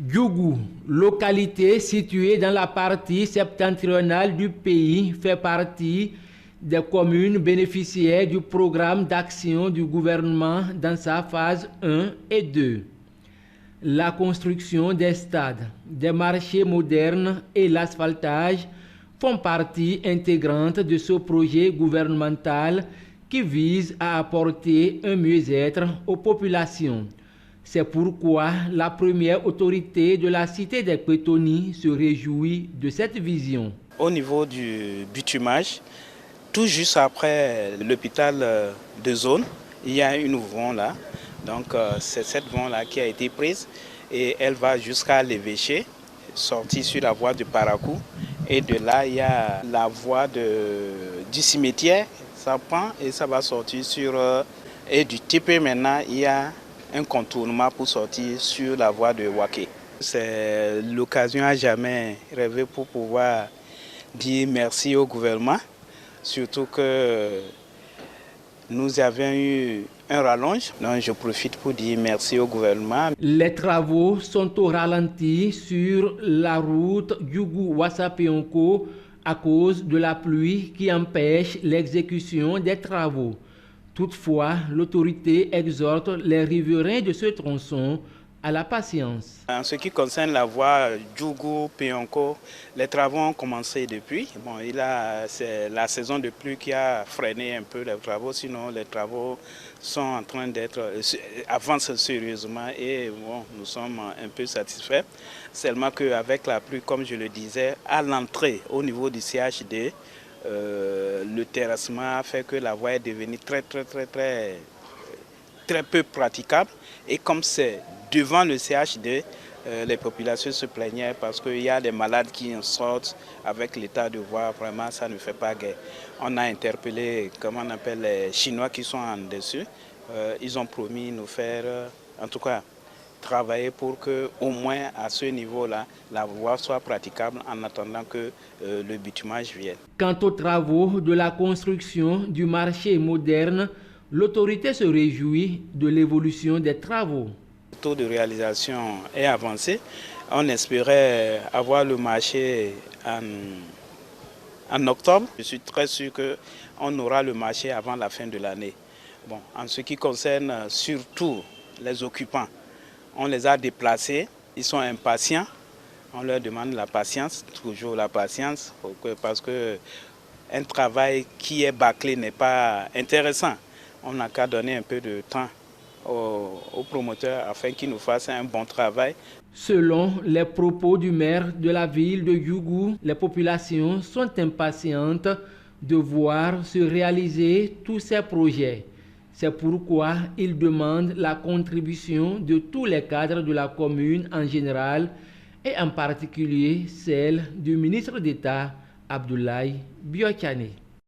Djougou, localité située dans la partie septentrionale du pays, fait partie des communes bénéficiaires du programme d'action du gouvernement dans sa phase 1 et 2. La construction des stades, des marchés modernes et l'asphaltage font partie intégrante de ce projet gouvernemental qui vise à apporter un mieux-être aux populations. C'est pourquoi la première autorité de la cité des Pétonies se réjouit de cette vision. Au niveau du bitumage, tout juste après l'hôpital de zone, il y a une voie là. Donc c'est cette voie-là qui a été prise et elle va jusqu'à l'évêché, sortie sur la voie de Paracou. Et de là, il y a la voie du cimetière, ça prend et ça va sortir sur... et du TP maintenant, il y a un contournement pour sortir sur la voie de Waké. C'est l'occasion à jamais rêver pour pouvoir dire merci au gouvernement, surtout que nous avions eu un rallonge. Donc je profite pour dire merci au gouvernement. Les travaux sont au ralenti sur la route Djougou-Wassapionko à cause de la pluie qui empêche l'exécution des travaux. Toutefois, l'autorité exhorte les riverains de ce tronçon à la patience. En ce qui concerne la voie Djougou-Pionko, les travaux ont commencé depuis. Bon, c'est la saison de pluie qui a freiné un peu les travaux, sinon les travaux sont en train avancent sérieusement et bon, nous sommes un peu satisfaits. Seulement qu'avec la pluie, comme je le disais, à l'entrée au niveau du CHD, le terrassement a fait que la voie est devenue très peu praticable. Et comme c'est devant le CHD, les populations se plaignaient parce qu'il y a des malades qui en sortent avec l'état de voie. Vraiment, ça ne fait pas guère. On a interpellé, comment on appelle, les Chinois qui sont en dessus. Ils ont promis nous faire, en tout cas, travailler pour que, au moins à ce niveau-là, la voie soit praticable en attendant que le bitumage vienne. Quant aux travaux de la construction du marché moderne, l'autorité se réjouit de l'évolution des travaux. Le taux de réalisation est avancé. On espérait avoir le marché en octobre. Je suis très sûr qu'on aura le marché avant la fin de l'année. Bon, en ce qui concerne surtout les occupants, on les a déplacés, ils sont impatients, on leur demande la patience, toujours la patience, parce qu'un travail qui est bâclé n'est pas intéressant. On n'a qu'à donner un peu de temps aux promoteurs afin qu'ils nous fassent un bon travail. Selon les propos du maire de la ville de Djougou, les populations sont impatientes de voir se réaliser tous ces projets. C'est pourquoi ils demandent la contribution de tous les cadres de la commune en général et en particulier celle du ministre d'État Abdoulaye Biokane.